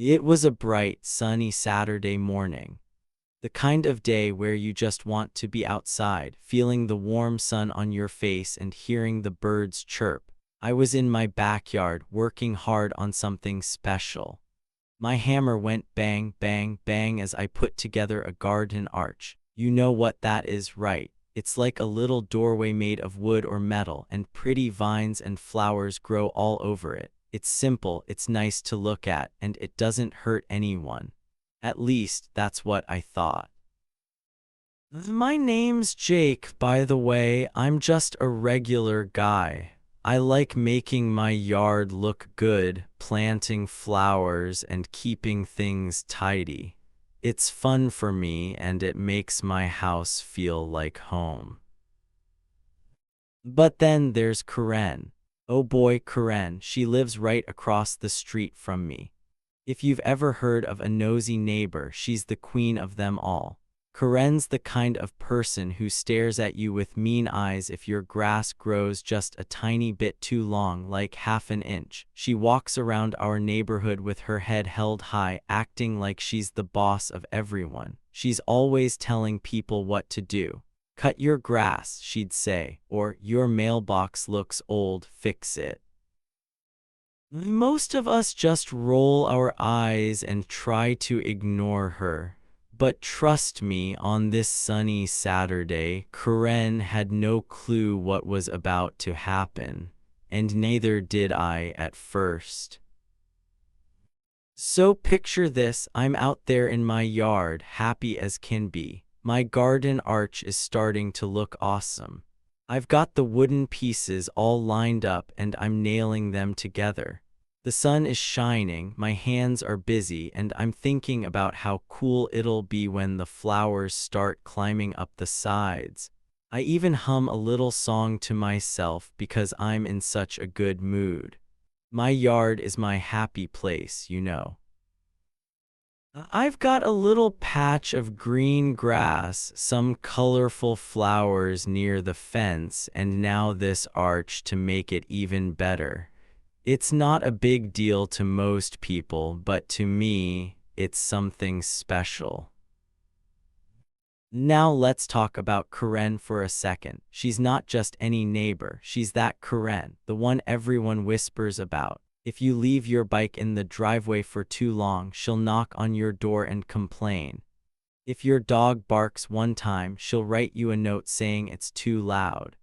It was a bright, sunny Saturday morning. The kind of day where you just want to be outside, feeling the warm sun on your face and hearing the birds chirp. I was in my backyard working hard on something special. My hammer went bang, bang, bang as I put together a garden arch. You know what that is, right? It's like a little doorway made of wood or metal, and pretty vines and flowers grow all over it. It's simple, it's nice to look at, and it doesn't hurt anyone. At least, that's what I thought. My name's Jake, by the way. I'm just a regular guy. I like making my yard look good, planting flowers, and keeping things tidy. It's fun for me, and it makes my house feel like home. But then there's Karen. Oh boy, Karen, she lives right across the street from me. If you've ever heard of a nosy neighbor, she's the queen of them all. Karen's the kind of person who stares at you with mean eyes if your grass grows just a tiny bit too long, like half an inch. She walks around our neighborhood with her head held high, acting like she's the boss of everyone. She's always telling people what to do. Cut your grass, she'd say, or your mailbox looks old, fix it. Most of us just roll our eyes and try to ignore her. But trust me, on this sunny Saturday, Karen had no clue what was about to happen, and neither did I at first. So picture this, I'm out there in my yard, happy as can be. My garden arch is starting to look awesome. I've got the wooden pieces all lined up and I'm nailing them together. The sun is shining, my hands are busy, and I'm thinking about how cool it'll be when the flowers start climbing up the sides. I even hum a little song to myself because I'm in such a good mood. My yard is my happy place, you know. I've got a little patch of green grass, some colorful flowers near the fence, and now this arch to make it even better. It's not a big deal to most people, but to me, it's something special. Now let's talk about Karen for a second. She's not just any neighbor, she's that Karen, the one everyone whispers about. If you leave your bike in the driveway for too long, she'll knock on your door and complain. If your dog barks one time, she'll write you a note saying it's too loud.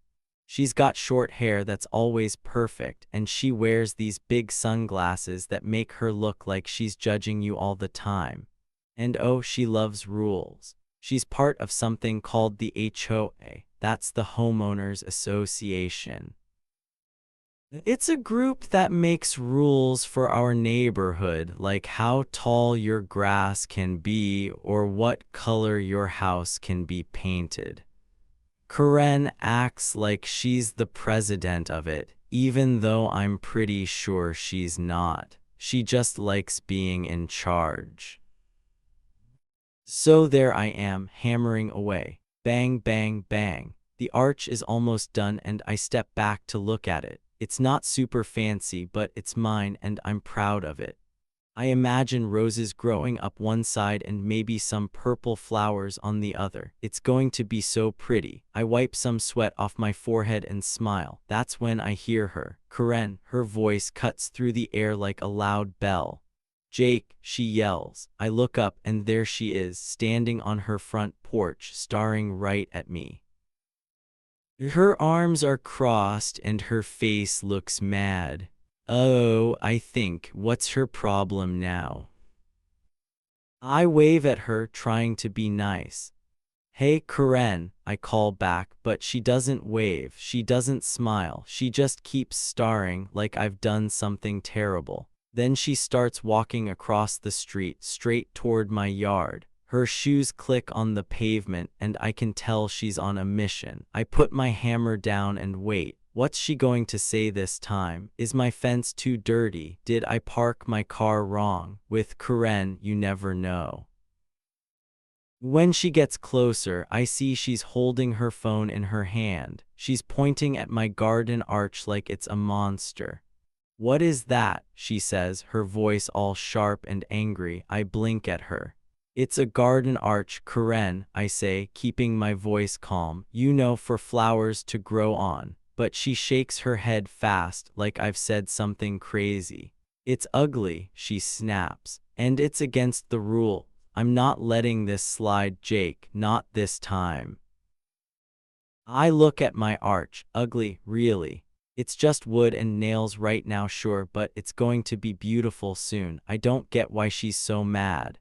She's got short hair that's always perfect, and she wears these big sunglasses that make her look like she's judging you all the time. And oh, she loves rules. She's part of something called the HOA, that's the Homeowners Association. It's a group that makes rules for our neighborhood, like how tall your grass can be or what color your house can be painted. Karen acts like she's the president of it, even though I'm pretty sure she's not. She just likes being in charge. So there I am, hammering away. Bang, bang, bang. The arch is almost done and I step back to look at it. It's not super fancy, but it's mine and I'm proud of it. I imagine roses growing up one side and maybe some purple flowers on the other. It's going to be so pretty. I wipe some sweat off my forehead and smile. That's when I hear her. Karen, her voice cuts through the air like a loud bell. Jake, she yells. I look up and there she is, standing on her front porch, staring right at me. Her arms are crossed and her face looks mad. Oh, I think, what's her problem now? I wave at her, trying to be nice. Hey, Karen, I call back, but she doesn't wave, she doesn't smile, she just keeps staring like I've done something terrible. Then she starts walking across the street, straight toward my yard. Her shoes click on the pavement and I can tell she's on a mission. I put my hammer down and wait. What's she going to say this time? Is my fence too dirty? Did I park my car wrong? With Karen, you never know. When she gets closer, I see she's holding her phone in her hand. She's pointing at my garden arch like it's a monster. "What is that?" she says, her voice all sharp and angry. I blink at her. "It's a garden arch, Karen," I say, keeping my voice calm. "You know, for flowers to grow on." But she shakes her head fast, like I've said something crazy. "It's ugly," she snaps, "and it's against the rule. I'm not letting this slide, Jake, not this time." I look at my arch. Ugly, really. It's just wood and nails right now, sure, but it's going to be beautiful soon. I don't get why she's so mad.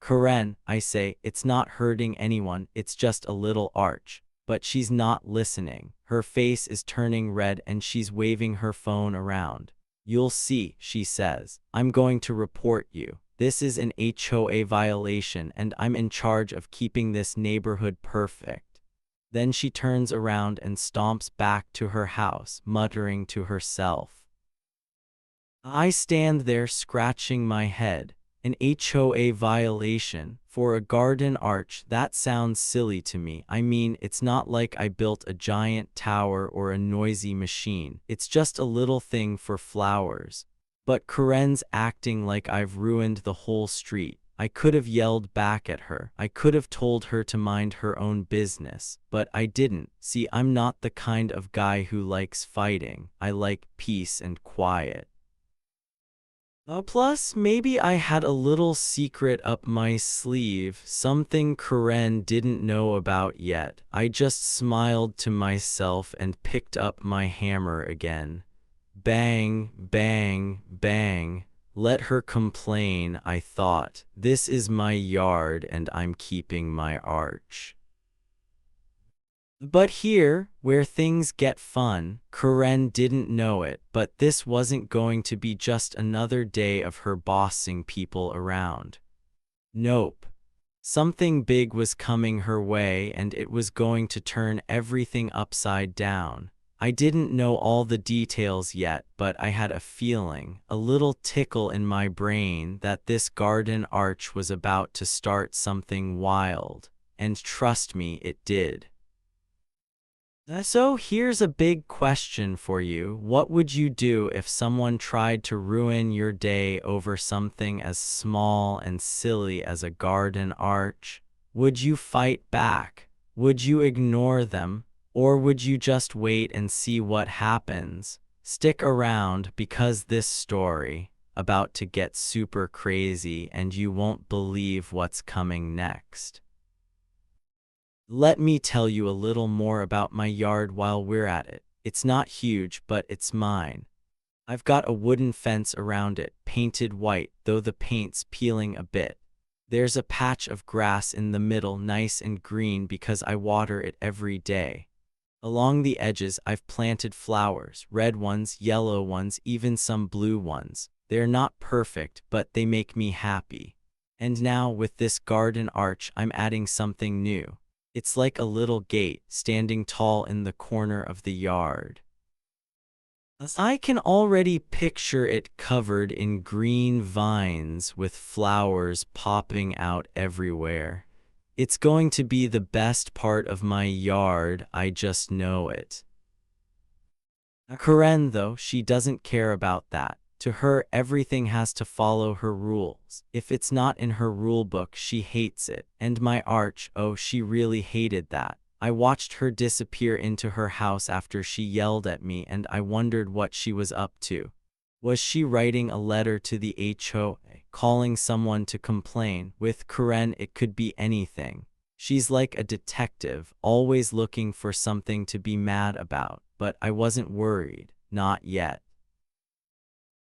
"Karen," I say, "it's not hurting anyone, it's just a little arch." But she's not listening. Her face is turning red and she's waving her phone around. "You'll see," she says. "I'm going to report you. This is an HOA violation and I'm in charge of keeping this neighborhood perfect." Then she turns around and stomps back to her house, muttering to herself. I stand there scratching my head. An HOA violation for a garden arch? That sounds silly to me. I mean, it's not like I built a giant tower or a noisy machine. It's just a little thing for flowers. But Karen's acting like I've ruined the whole street. I could have yelled back at her. I could have told her to mind her own business. But I didn't. See, I'm not the kind of guy who likes fighting. I like peace and quiet. Plus, maybe I had a little secret up my sleeve, something Karen didn't know about yet. I just smiled to myself and picked up my hammer again. Bang, bang, bang. Let her complain, I thought. This is my yard and I'm keeping my arch. But here, where things get fun, Karen didn't know it, but this wasn't going to be just another day of her bossing people around. Nope. Something big was coming her way and it was going to turn everything upside down. I didn't know all the details yet, but I had a feeling, a little tickle in my brain, that this garden arch was about to start something wild. And trust me, it did. So here's a big question for you. What would you do if someone tried to ruin your day over something as small and silly as a garden arch? Would you fight back? Would you ignore them? Or would you just wait and see what happens? Stick around, because this story about to get super crazy and you won't believe what's coming next. Let me tell you a little more about my yard while we're at it. It's not huge, but it's mine. I've got a wooden fence around it, painted white, though the paint's peeling a bit. There's a patch of grass in the middle, nice and green because I water it every day. Along the edges, I've planted flowers, red ones, yellow ones, even some blue ones. They're not perfect, but they make me happy. And now, with this garden arch, I'm adding something new. It's like a little gate, standing tall in the corner of the yard. I can already picture it covered in green vines with flowers popping out everywhere. It's going to be the best part of my yard, I just know it. Karen, though, she doesn't care about that. To her, everything has to follow her rules. If it's not in her rule book, she hates it. And my arch, oh, she really hated that. I watched her disappear into her house after she yelled at me, and I wondered what she was up to. Was she writing a letter to the HOA, calling someone to complain? With Karen, it could be anything. She's like a detective, always looking for something to be mad about. But I wasn't worried, not yet.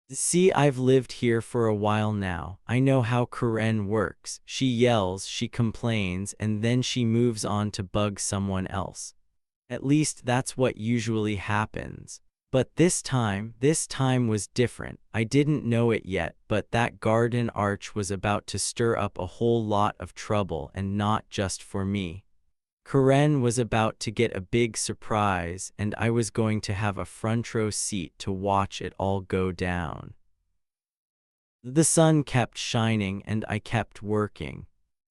See, I've lived here for a while now. I know how Karen works. She yells, she complains, and then she moves on to bug someone else. At least that's what usually happens. But this time was different. I didn't know it yet, but that garden arch was about to stir up a whole lot of trouble, and not just for me. Karen was about to get a big surprise, and I was going to have a front row seat to watch it all go down. The sun kept shining and I kept working.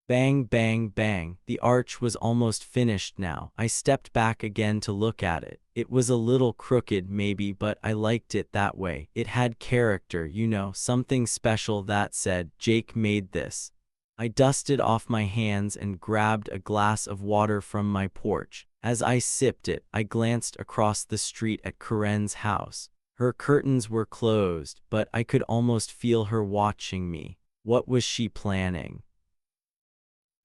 Bang, bang, bang. The arch was almost finished now. I stepped back again to look at it. It was a little crooked maybe, but I liked it that way. It had character, you know, something special that said, Jake made this. I dusted off my hands and grabbed a glass of water from my porch. As I sipped it, I glanced across the street at Corinne's house. Her curtains were closed, but I could almost feel her watching me. What was she planning?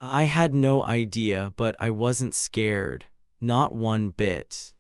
I had no idea, but I wasn't scared. Not one bit.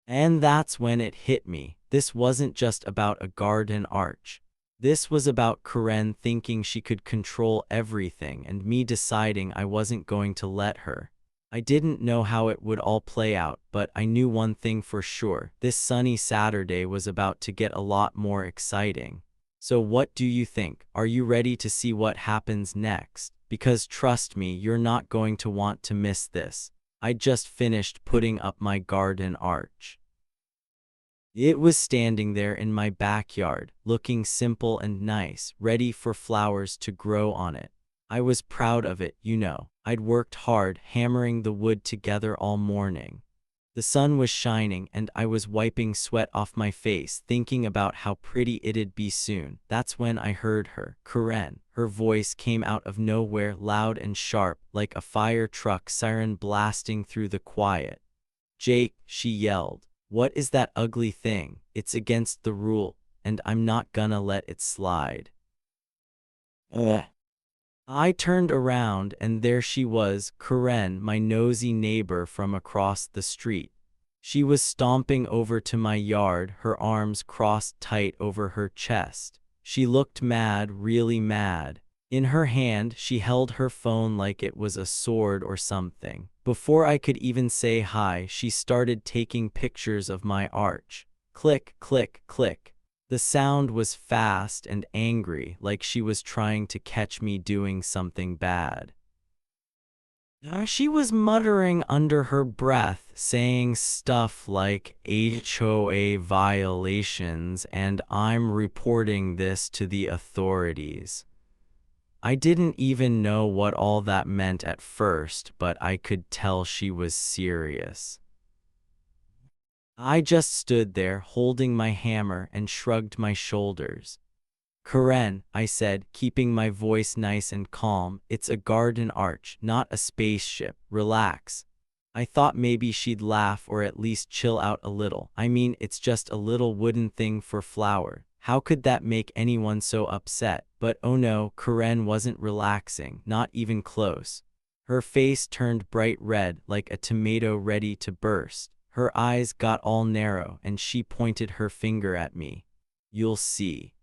And that's when it hit me. This wasn't just about a garden arch. This was about Corinne thinking she could control everything and me deciding I wasn't going to let her. I didn't know how it would all play out, but I knew one thing for sure. This sunny Saturday was about to get a lot more exciting. So what do you think? Are you ready to see what happens next? Because trust me, you're not going to want to miss this. I just finished putting up my garden arch. It was standing there in my backyard, looking simple and nice, ready for flowers to grow on it. I was proud of it, you know. I'd worked hard, hammering the wood together all morning. The sun was shining and I was wiping sweat off my face, thinking about how pretty it'd be soon. That's when I heard her, Corinne. Her voice came out of nowhere, loud and sharp, like a fire truck siren blasting through the quiet. Jake, she yelled. What is that ugly thing? It's against the rule, and I'm not gonna let it slide. Ugh. I turned around and there she was, Corinne, my nosy neighbor from across the street. She was stomping over to my yard, her arms crossed tight over her chest. She looked mad, really mad. In her hand, she held her phone like it was a sword or something. Before I could even say hi, she started taking pictures of my arch. Click, click, click. The sound was fast and angry, like she was trying to catch me doing something bad. She was muttering under her breath, saying stuff like HOA violations and I'm reporting this to the authorities. I didn't even know what all that meant at first, but I could tell she was serious. I just stood there holding my hammer and shrugged my shoulders. Corinne, I said, keeping my voice nice and calm, it's a garden arch, not a spaceship. Relax. I thought maybe she'd laugh or at least chill out a little. I mean, it's just a little wooden thing for flower. How could that make anyone so upset? But oh no, Corinne wasn't relaxing, not even close. Her face turned bright red like a tomato ready to burst. Her eyes got all narrow and she pointed her finger at me. You'll see.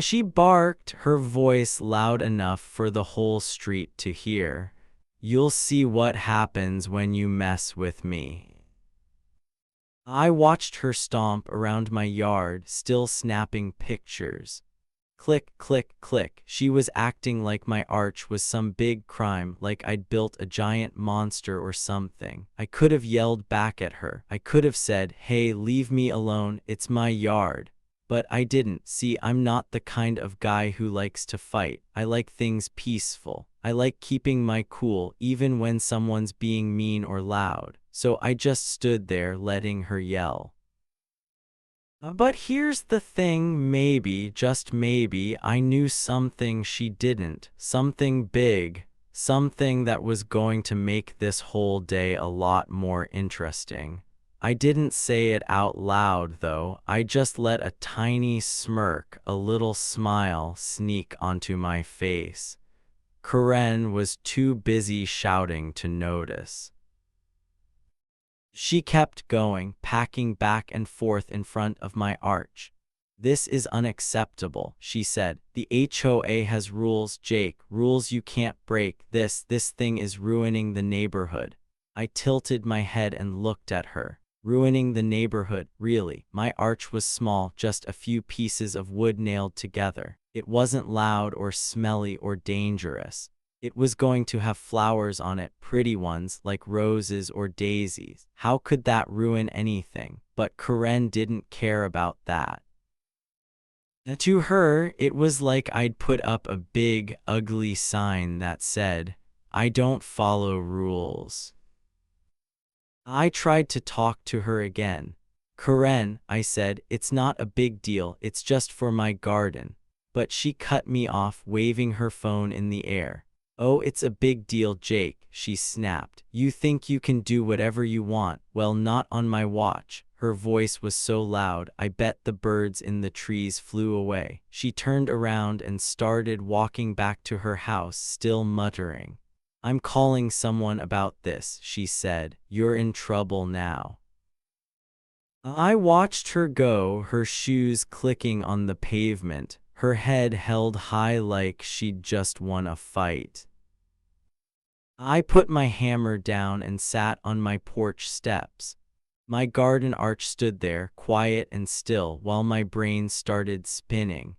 She barked, her voice loud enough for the whole street to hear. You'll see what happens when you mess with me. I watched her stomp around my yard, still snapping pictures. Click, click, click. She was acting like my arch was some big crime, like I'd built a giant monster or something. I could have yelled back at her. I could have said, hey, leave me alone, it's my yard. But I didn't. See, I'm not the kind of guy who likes to fight. I like things peaceful. I like keeping my cool even when someone's being mean or loud. So I just stood there letting her yell. But here's the thing, maybe, just maybe, I knew something she didn't. Something big. Something that was going to make this whole day a lot more interesting. I didn't say it out loud, though. I just let a tiny smirk, a little smile, sneak onto my face. Corinne was too busy shouting to notice. She kept going, packing back and forth in front of my arch. This is unacceptable, she said. The HOA has rules, Jake, rules you can't break. This thing is ruining the neighborhood. I tilted my head and looked at her. Ruining the neighborhood, really. My arch was small, just a few pieces of wood nailed together. It wasn't loud or smelly or dangerous. It was going to have flowers on it, pretty ones like roses or daisies. How could that ruin anything? But Corinne didn't care about that. To her, it was like I'd put up a big, ugly sign that said, "I don't follow rules." I tried to talk to her again. "Karen," I said, "it's not a big deal, it's just for my garden." But she cut me off, waving her phone in the air. "Oh, it's a big deal, Jake," she snapped. "You think you can do whatever you want? Well, not on my watch." Her voice was so loud, I bet the birds in the trees flew away. She turned around and started walking back to her house, still muttering. "I'm calling someone about this," she said. "You're in trouble now." I watched her go, her shoes clicking on the pavement, her head held high like she'd just won a fight. I put my hammer down and sat on my porch steps. My garden arch stood there, quiet and still, while my brain started spinning.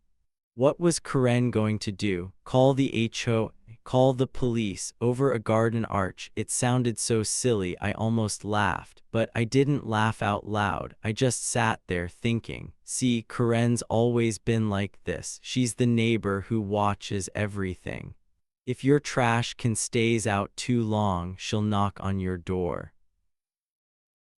What was Karen going to do? Call the HOA? Call the police over a garden arch? It sounded so silly I almost laughed, but I didn't laugh out loud. I just sat there thinking, see, Karen's always been like this. She's the neighbor who watches everything. If your trash can stays out too long, she'll knock on your door.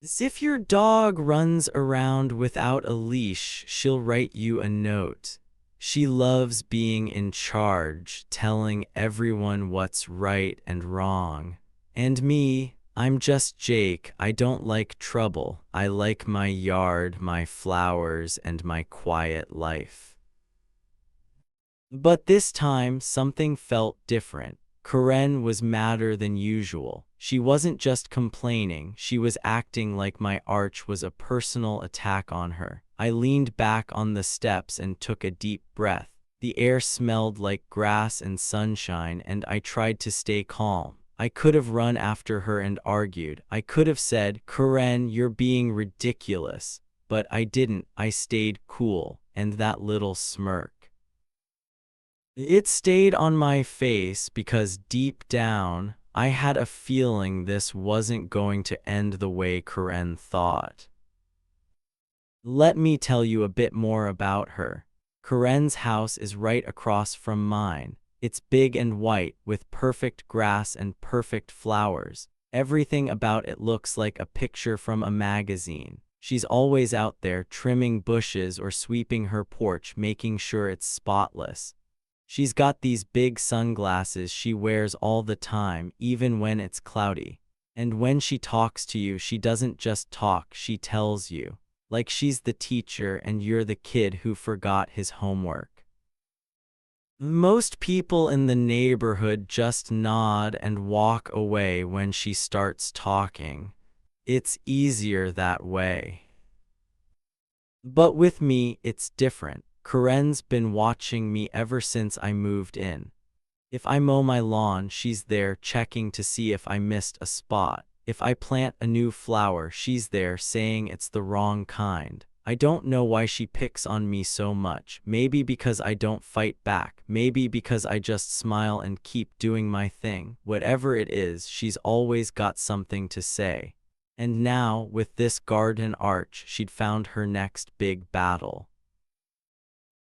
As if your dog runs around without a leash, she'll write you a note. She loves being in charge, telling everyone what's right and wrong. And me, I'm just Jake. I don't like trouble. I like my yard, my flowers, and my quiet life. But this time, something felt different. Karen was madder than usual. She wasn't just complaining, she was acting like my arch was a personal attack on her. I leaned back on the steps and took a deep breath. The air smelled like grass and sunshine, and I tried to stay calm. I could have run after her and argued. I could have said, "Karen, you're being ridiculous." But I didn't. I stayed cool, and that little smirk, it stayed on my face because deep down, I had a feeling this wasn't going to end the way Karen thought. Let me tell you a bit more about her. Karen's house is right across from mine. It's big and white, with perfect grass and perfect flowers. Everything about it looks like a picture from a magazine. She's always out there trimming bushes or sweeping her porch, making sure it's spotless. She's got these big sunglasses she wears all the time, even when it's cloudy. And when she talks to you, she doesn't just talk, she tells you. Like she's the teacher and you're the kid who forgot his homework. Most people in the neighborhood just nod and walk away when she starts talking. It's easier that way. But with me, it's different. Karen's been watching me ever since I moved in. If I mow my lawn, she's there checking to see if I missed a spot. If I plant a new flower, she's there saying it's the wrong kind. I don't know why she picks on me so much. Maybe because I don't fight back. Maybe because I just smile and keep doing my thing. Whatever it is, she's always got something to say. And now, with this garden arch, she'd found her next big battle.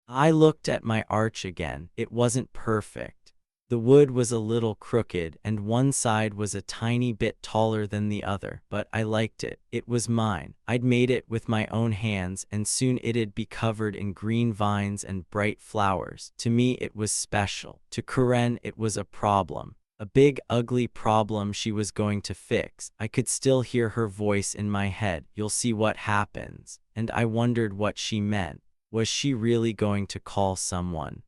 I looked at my arch again. It wasn't perfect. The wood was a little crooked, and one side was a tiny bit taller than the other, but I liked it. It was mine. I'd made it with my own hands, and soon it'd be covered in green vines and bright flowers. To me, it was special. To Karen, it was a problem. A big, ugly problem she was going to fix. I could still hear her voice in my head, "You'll see what happens." And I wondered what she meant. Was she really going to call someone?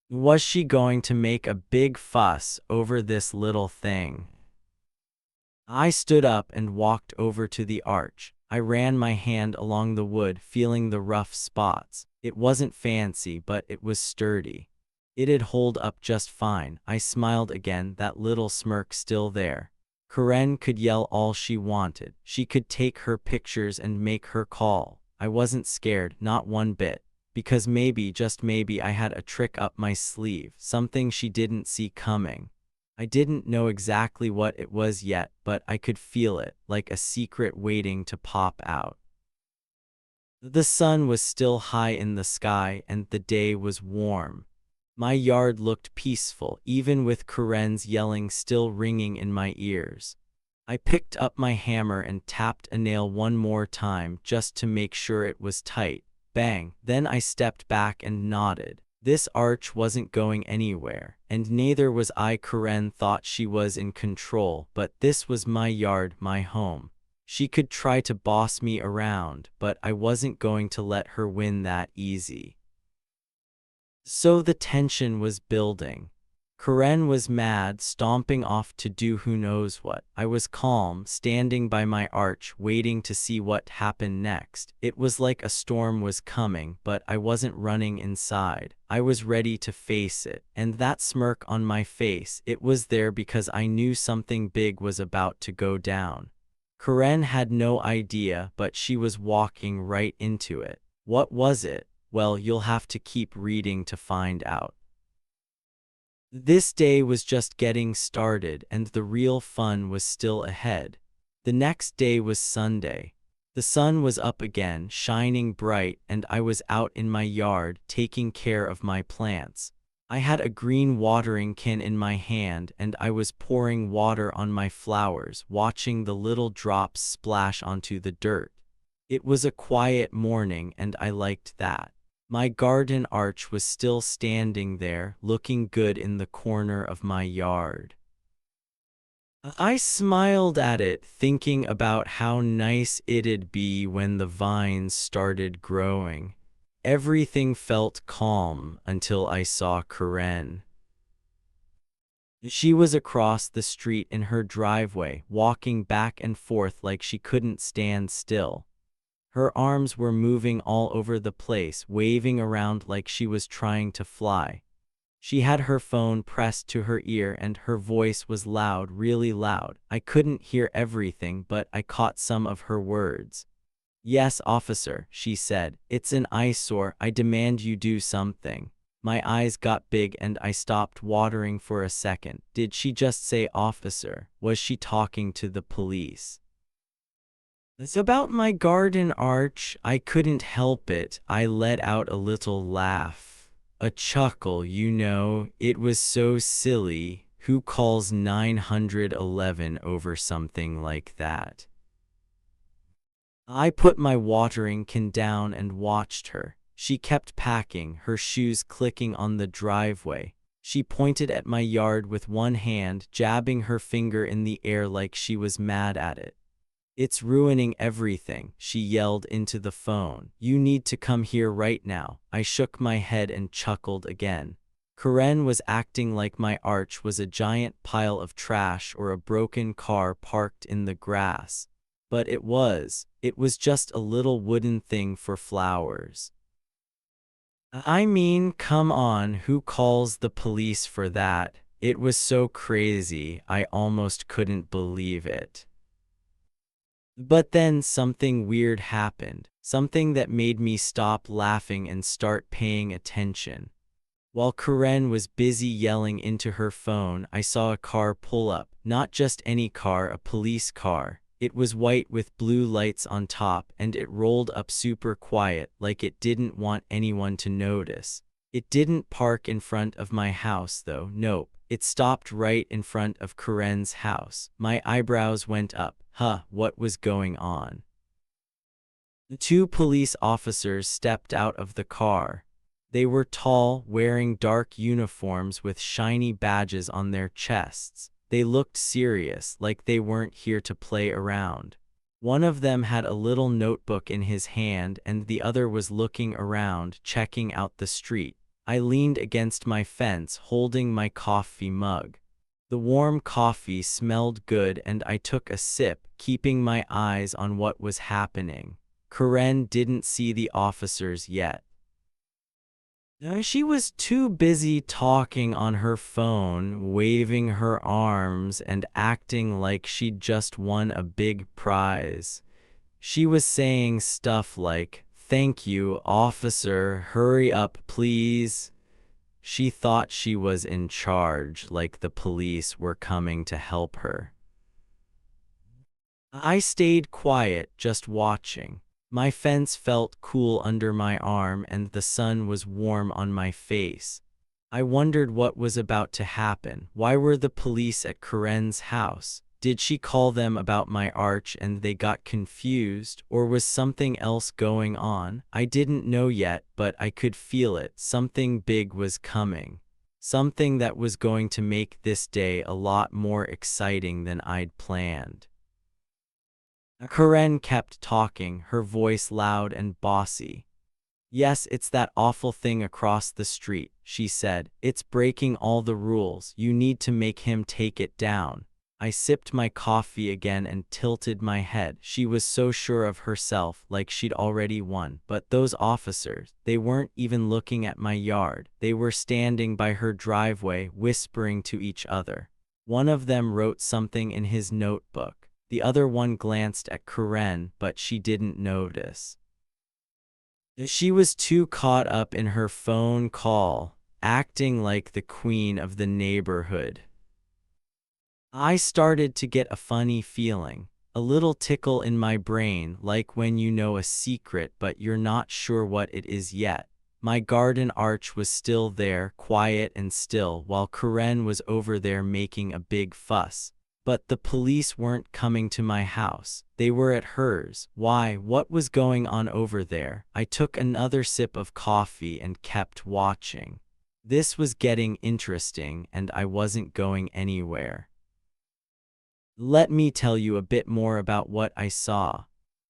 Was she going to make a big fuss over this little thing? I stood up and walked over to the arch. I ran my hand along the wood, feeling the rough spots. It wasn't fancy, but it was sturdy. It'd hold up just fine. I smiled again, that little smirk still there. Karen could yell all she wanted. She could take her pictures and make her call. I wasn't scared, not one bit, because maybe, just maybe, I had a trick up my sleeve, something she didn't see coming. I didn't know exactly what it was yet, but I could feel it, like a secret waiting to pop out. The sun was still high in the sky and the day was warm. My yard looked peaceful, even with Karen's yelling still ringing in my ears. I picked up my hammer and tapped a nail one more time just to make sure it was tight. Bang! Then I stepped back and nodded. This arch wasn't going anywhere, and neither was I. Karen thought she was in control, but this was my yard, my home. She could try to boss me around, but I wasn't going to let her win that easy. So the tension was building. Karen was mad, stomping off to do who knows what. I was calm, standing by my arch, waiting to see what happened next. It was like a storm was coming, but I wasn't running inside. I was ready to face it, and that smirk on my face, it was there because I knew something big was about to go down. Karen had no idea, but she was walking right into it. What was it? Well, you'll have to keep reading to find out. This day was just getting started and the real fun was still ahead. The next day was Sunday. The sun was up again, shining bright, and I was out in my yard taking care of my plants. I had a green watering can in my hand and I was pouring water on my flowers, watching the little drops splash onto the dirt. It was a quiet morning and I liked that. My garden arch was still standing there, looking good in the corner of my yard. I smiled at it, thinking about how nice it'd be when the vines started growing. Everything felt calm until I saw Karen. She was across the street in her driveway, walking back and forth like she couldn't stand still. Her arms were moving all over the place, waving around like she was trying to fly. She had her phone pressed to her ear and her voice was loud, really loud. I couldn't hear everything, but I caught some of her words. "Yes, officer," she said. "It's an eyesore. I demand you do something." My eyes got big and I stopped watering for a second. Did she just say officer? Was she talking to the police? It's about my garden arch. I couldn't help it. I let out a little laugh. A chuckle, you know. It was so silly. Who calls 911 over something like that? I put my watering can down and watched her. She kept packing, her shoes clicking on the driveway. She pointed at my yard with one hand, jabbing her finger in the air like she was mad at it. "It's ruining everything," she yelled into the phone. "You need to come here right now." I shook my head and chuckled again. Karen was acting like my arch was a giant pile of trash or a broken car parked in the grass. But it was just a little wooden thing for flowers. I mean, come on, who calls the police for that? It was so crazy, I almost couldn't believe it. But then something weird happened, something that made me stop laughing and start paying attention. While Karen was busy yelling into her phone, I saw a car pull up. Not just any car, a police car. It was white with blue lights on top, and it rolled up super quiet, like it didn't want anyone to notice. It didn't park in front of my house though, nope. It stopped right in front of Karen's house. My eyebrows went up. What was going on? The two police officers stepped out of the car. They were tall, wearing dark uniforms with shiny badges on their chests. They looked serious, like they weren't here to play around. One of them had a little notebook in his hand and the other was looking around, checking out the street. I leaned against my fence, holding my coffee mug. The warm coffee smelled good and I took a sip, keeping my eyes on what was happening. Karen didn't see the officers yet. She was too busy talking on her phone, waving her arms and acting like she'd just won a big prize. She was saying stuff like, "Thank you, officer, hurry up, please." She thought she was in charge, like the police were coming to help her. I stayed quiet, just watching. My fence felt cool under my arm and the sun was warm on my face. I wondered what was about to happen. Why were the police at Karen's house? Did she call them about my arch and they got confused, or was something else going on? I didn't know yet, but I could feel it. Something big was coming. Something that was going to make this day a lot more exciting than I'd planned. Karen kept talking, her voice loud and bossy. "Yes, it's that awful thing across the street," she said. "It's breaking all the rules. You need to make him take it down." I sipped my coffee again and tilted my head. She was so sure of herself, like she'd already won. But those officers, they weren't even looking at my yard. They were standing by her driveway, whispering to each other. One of them wrote something in his notebook. The other one glanced at Karen, but she didn't notice. She was too caught up in her phone call, acting like the queen of the neighborhood. I started to get a funny feeling, a little tickle in my brain, like when you know a secret but you're not sure what it is yet. My garden arch was still there, quiet and still, while Karen was over there making a big fuss. But the police weren't coming to my house. They were at hers. Why? What was going on over there? I took another sip of coffee and kept watching. This was getting interesting, and I wasn't going anywhere. Let me tell you a bit more about what I saw.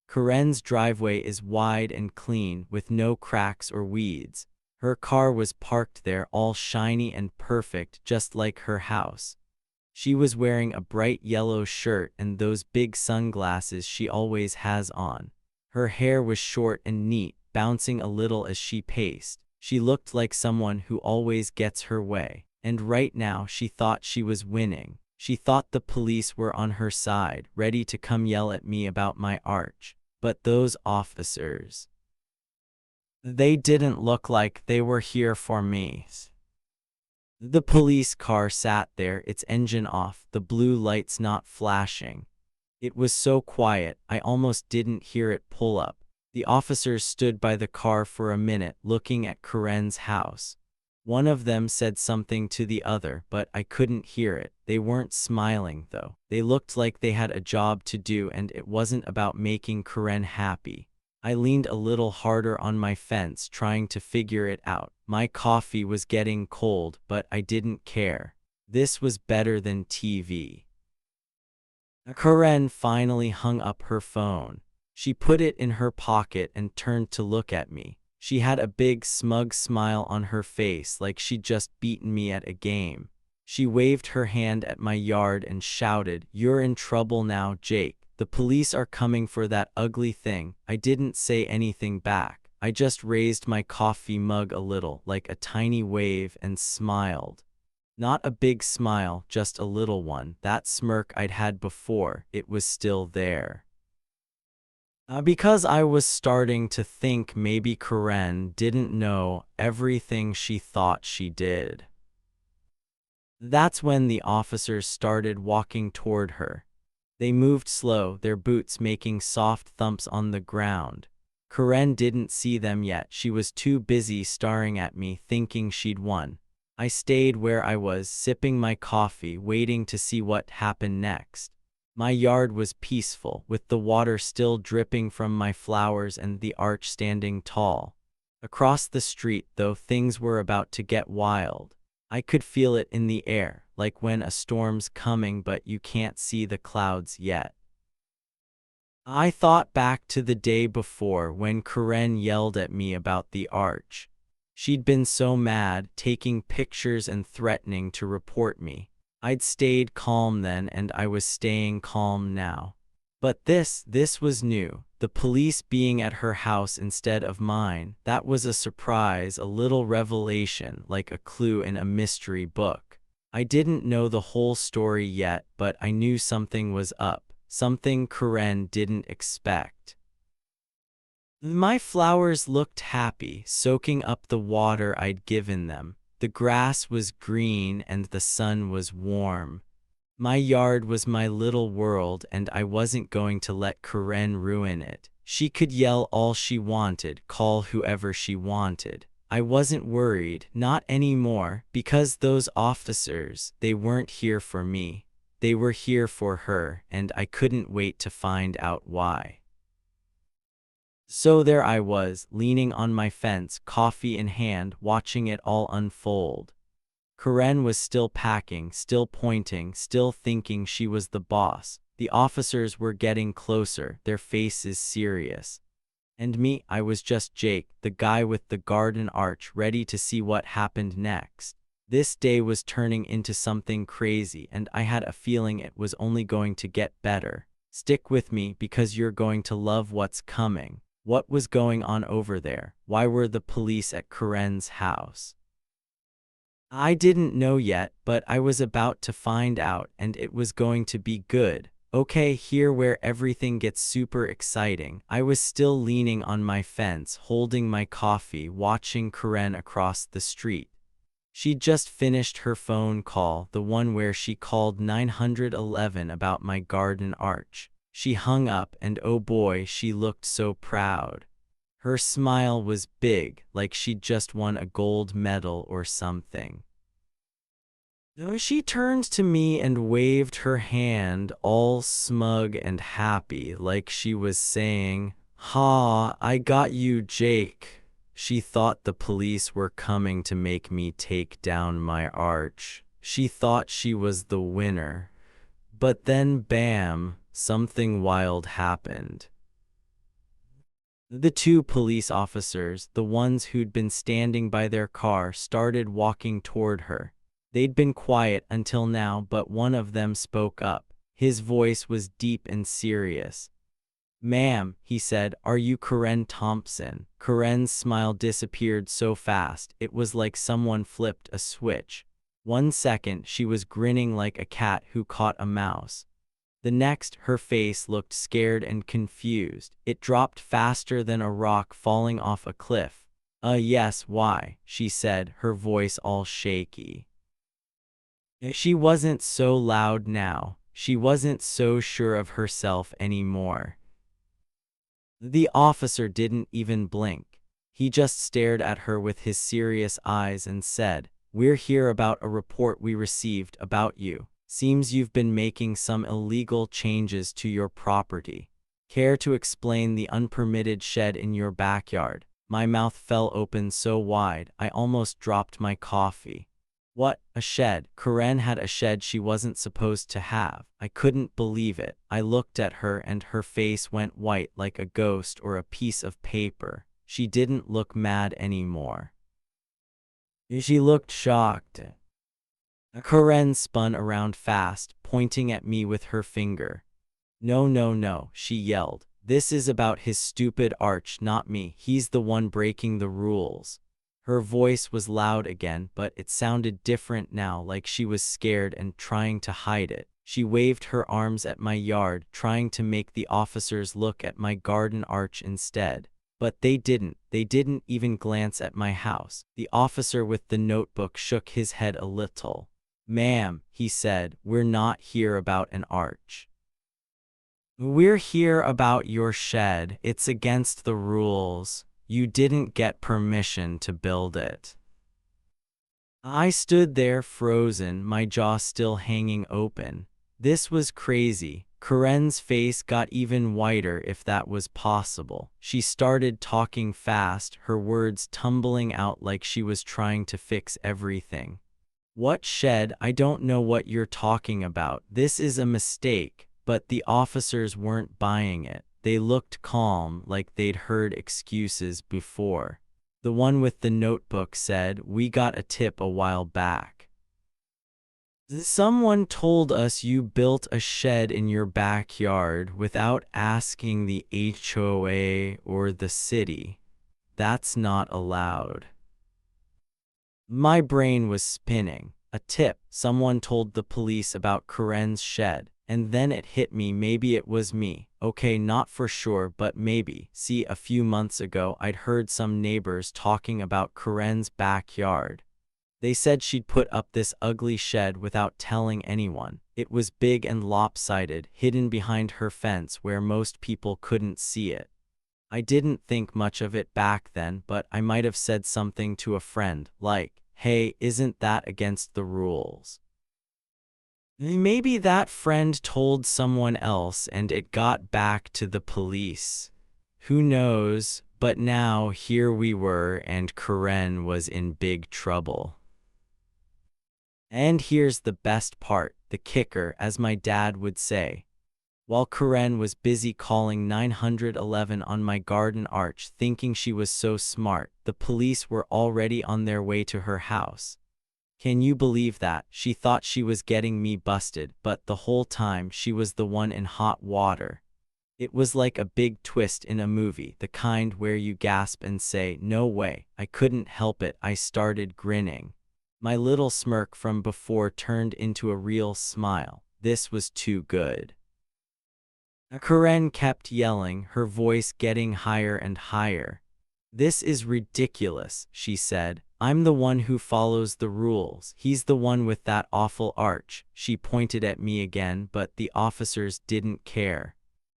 Karen's driveway is wide and clean, with no cracks or weeds. Her car was parked there, all shiny and perfect, just like her house. She was wearing a bright yellow shirt and those big sunglasses she always has on. Her hair was short and neat, bouncing a little as she paced. She looked like someone who always gets her way. And right now she thought she was winning. She thought the police were on her side, ready to come yell at me about my arch. But those officers, they didn't look like they were here for me. The police car sat there, its engine off, the blue lights not flashing. It was so quiet, I almost didn't hear it pull up. The officers stood by the car for a minute, looking at Karen's house. One of them said something to the other, but I couldn't hear it. They weren't smiling, though. They looked like they had a job to do, and it wasn't about making Karen happy. I leaned a little harder on my fence, trying to figure it out. My coffee was getting cold, but I didn't care. This was better than TV. Karen finally hung up her phone. She put it in her pocket and turned to look at me. She had a big, smug smile on her face, like she'd just beaten me at a game. She waved her hand at my yard and shouted, "You're in trouble now, Jake. The police are coming for that ugly thing." I didn't say anything back. I just raised my coffee mug a little, like a tiny wave, and smiled. Not a big smile, just a little one. That smirk I'd had before, it was still there. Because I was starting to think maybe Karen didn't know everything she thought she did. That's when the officers started walking toward her. They moved slow, their boots making soft thumps on the ground. Karen didn't see them yet. She was too busy staring at me, thinking she'd won. I stayed where I was, sipping my coffee, waiting to see what happened next. My yard was peaceful, with the water still dripping from my flowers and the arch standing tall. Across the street, though, things were about to get wild. I could feel it in the air, like when a storm's coming but you can't see the clouds yet. I thought back to the day before when Karen yelled at me about the arch. She'd been so mad, taking pictures and threatening to report me. I'd stayed calm then, and I was staying calm now. But this was new. The police being at her house instead of mine, that was a surprise, a little revelation, like a clue in a mystery book. I didn't know the whole story yet, but I knew something was up, something Karen didn't expect. My flowers looked happy, soaking up the water I'd given them. The grass was green and the sun was warm. My yard was my little world, and I wasn't going to let Karen ruin it. She could yell all she wanted, call whoever she wanted. I wasn't worried, not anymore, because those officers, they weren't here for me. They were here for her, and I couldn't wait to find out why. So there I was, leaning on my fence, coffee in hand, watching it all unfold. Karen was still packing, still pointing, still thinking she was the boss. The officers were getting closer, their faces serious. And me, I was just Jake, the guy with the garden arch, ready to see what happened next. This day was turning into something crazy, and I had a feeling it was only going to get better. Stick with me because you're going to love what's coming. What was going on over there? Why were the police at Karen's house? I didn't know yet, but I was about to find out, and it was going to be good. Okay, here where everything gets super exciting. I was still leaning on my fence, holding my coffee, watching Karen across the street. She'd just finished her phone call, the one where she called 911 about my garden arch. She hung up, and oh boy, she looked so proud. Her smile was big, like she'd just won a gold medal or something. She turned to me and waved her hand, all smug and happy, like she was saying, "Ha, I got you, Jake." She thought the police were coming to make me take down my arch. She thought she was the winner. But then bam, something wild happened. The two police officers, the ones who'd been standing by their car, started walking toward her. They'd been quiet until now, but one of them spoke up. His voice was deep and serious. "Ma'am," he said, "are you Karen Thompson?" Karen's smile disappeared so fast, it was like someone flipped a switch. 1 second, she was grinning like a cat who caught a mouse. The next, her face looked scared and confused. It dropped faster than a rock falling off a cliff. Yes, why?" she said, her voice all shaky. She wasn't so loud now. She wasn't so sure of herself anymore. The officer didn't even blink. He just stared at her with his serious eyes and said, "We're here about a report we received about you. Seems you've been making some illegal changes to your property. Care to explain the unpermitted shed in your backyard?" My mouth fell open so wide, I almost dropped my coffee. What, a shed? Karen had a shed she wasn't supposed to have. I couldn't believe it. I looked at her and her face went white like a ghost or a piece of paper. She didn't look mad anymore. She looked shocked. Karen spun around fast, pointing at me with her finger. "No, no, no," she yelled. "This is about his stupid arch, not me. He's the one breaking the rules." Her voice was loud again, but it sounded different now, like she was scared and trying to hide it. She waved her arms at my yard, trying to make the officers look at my garden arch instead. But they didn't. They didn't even glance at my house. The officer with the notebook shook his head a little. "Ma'am," he said, "we're not here about an arch. We're here about your shed. It's against the rules. You didn't get permission to build it." I stood there frozen, my jaw still hanging open. This was crazy. Karen's face got even whiter, if that was possible. She started talking fast, her words tumbling out like she was trying to fix everything. "What shed? I don't know what you're talking about. This is a mistake." But the officers weren't buying it. They looked calm, like they'd heard excuses before. The one with the notebook said, "We got a tip a while back. Someone told us you built a shed in your backyard without asking the HOA or the city. That's not allowed." My brain was spinning. A tip. Someone told the police about Karen's shed. And then it hit me, maybe it was me. Okay, not for sure, but maybe. See, a few months ago, I'd heard some neighbors talking about Karen's backyard. They said she'd put up this ugly shed without telling anyone. It was big and lopsided, hidden behind her fence where most people couldn't see it. I didn't think much of it back then, but I might have said something to a friend, like, "Hey, isn't that against the rules?" Maybe that friend told someone else and it got back to the police. Who knows, but now here we were and Karen was in big trouble. And here's the best part, the kicker, as my dad would say. While Karen was busy calling 911 on my garden arch thinking she was so smart, the police were already on their way to her house. Can you believe that? She thought she was getting me busted, but the whole time she was the one in hot water. It was like a big twist in a movie, the kind where you gasp and say, "No way." I couldn't help it. I started grinning. My little smirk from before turned into a real smile. This was too good. Karen kept yelling, her voice getting higher and higher. "This is ridiculous," she said. "I'm the one who follows the rules. He's the one with that awful arch." She pointed at me again, but the officers didn't care.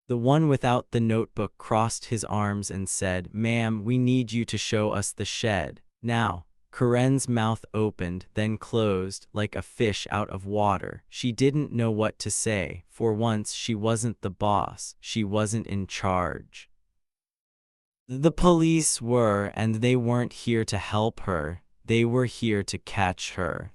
The one without the notebook crossed his arms and said, "Ma'am, we need you to show us the shed now." Karen's mouth opened, then closed, like a fish out of water. She didn't know what to say. For once, she wasn't the boss. She wasn't in charge. The police were, and they weren't here to help her. They were here to catch her.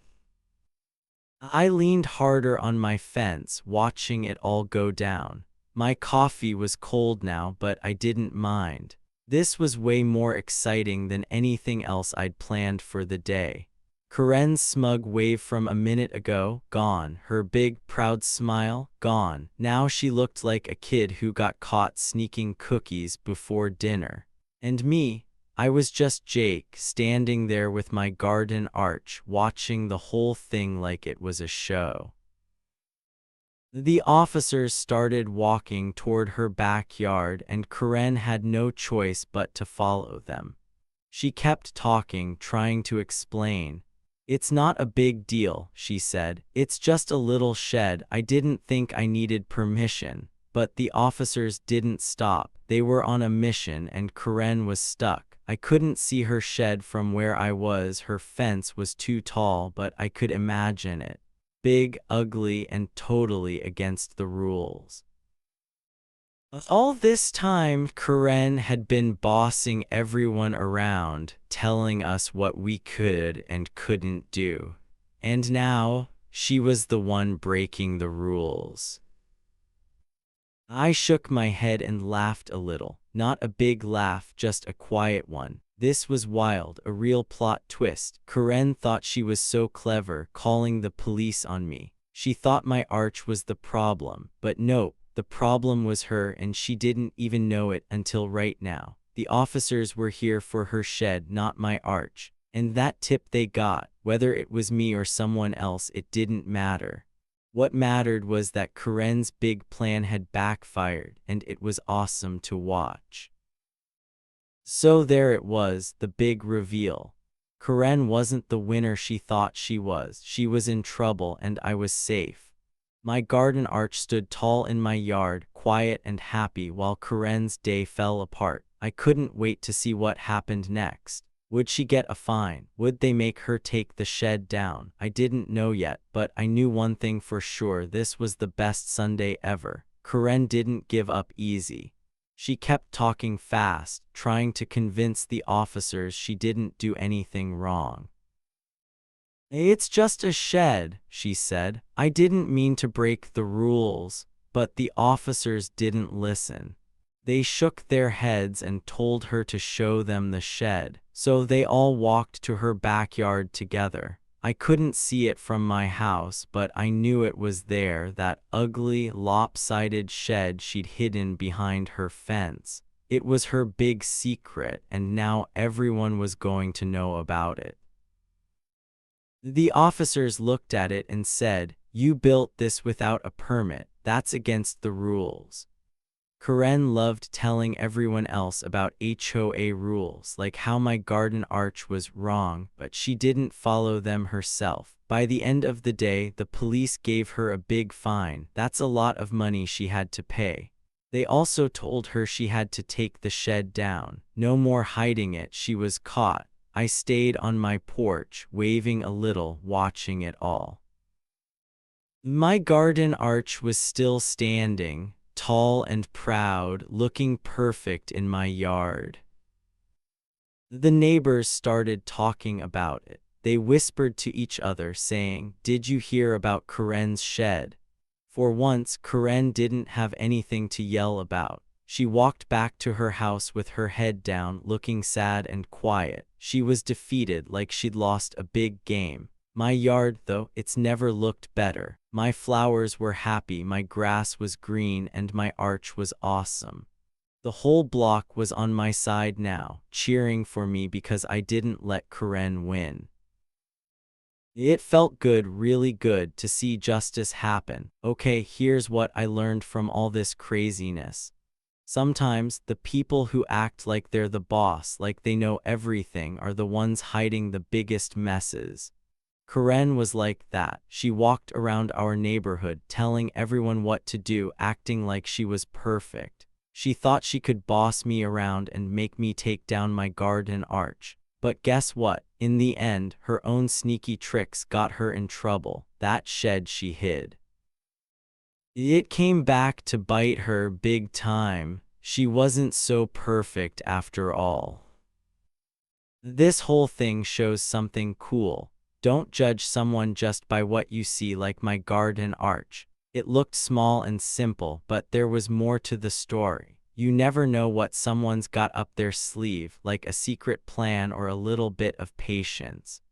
I leaned harder on my fence, watching it all go down. My coffee was cold now, but I didn't mind. This was way more exciting than anything else I'd planned for the day. Karen's smug wave from a minute ago, gone. Her big, proud smile, gone. Now she looked like a kid who got caught sneaking cookies before dinner. And me, I was just Jake, standing there with my garden arch, watching the whole thing like it was a show. The officers started walking toward her backyard, and Karen had no choice but to follow them. She kept talking, trying to explain. "It's not a big deal," she said. "It's just a little shed. I didn't think I needed permission." But the officers didn't stop. They were on a mission, and Karen was stuck. I couldn't see her shed from where I was. Her fence was too tall, but I could imagine it. Big, ugly, and totally against the rules. All this time, Karen had been bossing everyone around, telling us what we could and couldn't do. And now, she was the one breaking the rules. I shook my head and laughed a little. Not a big laugh, just a quiet one. This was wild, a real plot twist. Karen thought she was so clever, calling the police on me. She thought my arch was the problem, but nope, the problem was her, and she didn't even know it until right now. The officers were here for her shed, not my arch. And that tip they got, whether it was me or someone else, it didn't matter. What mattered was that Karen's big plan had backfired, and it was awesome to watch. So there it was, the big reveal. Karen wasn't the winner she thought she was. She was in trouble, and I was safe. My garden arch stood tall in my yard, quiet and happy, while Karen's day fell apart. I couldn't wait to see what happened next. Would she get a fine? Would they make her take the shed down? I didn't know yet, but I knew one thing for sure: this was the best Sunday ever. Karen didn't give up easy. She kept talking fast, trying to convince the officers she didn't do anything wrong. "It's just a shed," she said. "I didn't mean to break the rules." But the officers didn't listen. They shook their heads and told her to show them the shed. So they all walked to her backyard together. I couldn't see it from my house, but I knew it was there, that ugly, lopsided shed she'd hidden behind her fence. It was her big secret, and now everyone was going to know about it. The officers looked at it and said, "You built this without a permit. That's against the rules." Karen loved telling everyone else about HOA rules, like how my garden arch was wrong, but she didn't follow them herself. By the end of the day, the police gave her a big fine. That's a lot of money she had to pay. They also told her she had to take the shed down. No more hiding it, she was caught. I stayed on my porch, waving a little, watching it all. My garden arch was still standing, tall and proud, looking perfect in my yard. The neighbors started talking about it. They whispered to each other, saying, "Did you hear about Karen's shed?" For once, Karen didn't have anything to yell about. She walked back to her house with her head down, looking sad and quiet. She was defeated, like she'd lost a big game. My yard, though, it's never looked better. My flowers were happy, my grass was green, and my arch was awesome. The whole block was on my side now, cheering for me because I didn't let Karen win. It felt good, really good, to see justice happen. Okay, here's what I learned from all this craziness. Sometimes, the people who act like they're the boss, like they know everything, are the ones hiding the biggest messes. Karen was like that. She walked around our neighborhood telling everyone what to do, acting like she was perfect. She thought she could boss me around and make me take down my garden arch. But guess what? In the end, her own sneaky tricks got her in trouble. That shed she hid, it came back to bite her big time. She wasn't so perfect after all. This whole thing shows something cool. Don't judge someone just by what you see, like my garden arch. It looked small and simple, but there was more to the story. You never know what someone's got up their sleeve, like a secret plan or a little bit of patience.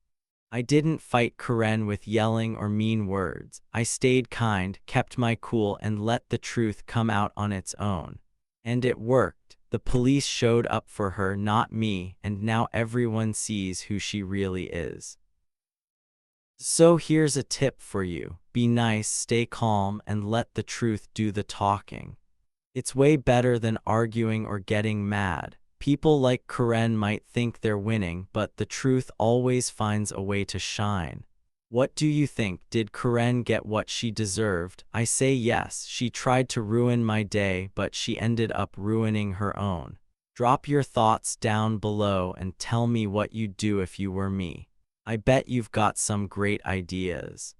I didn't fight Karen with yelling or mean words. I stayed kind, kept my cool, and let the truth come out on its own. And it worked. The police showed up for her, not me, and now everyone sees who she really is. So here's a tip for you. Be nice, stay calm, and let the truth do the talking. It's way better than arguing or getting mad. People like Karen might think they're winning, but the truth always finds a way to shine. What do you think? Did Karen get what she deserved? I say yes. She tried to ruin my day, but she ended up ruining her own. Drop your thoughts down below and tell me what you'd do if you were me. I bet you've got some great ideas.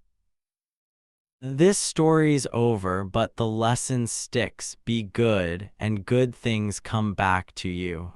This story's over, but the lesson sticks. Be good, and good things come back to you.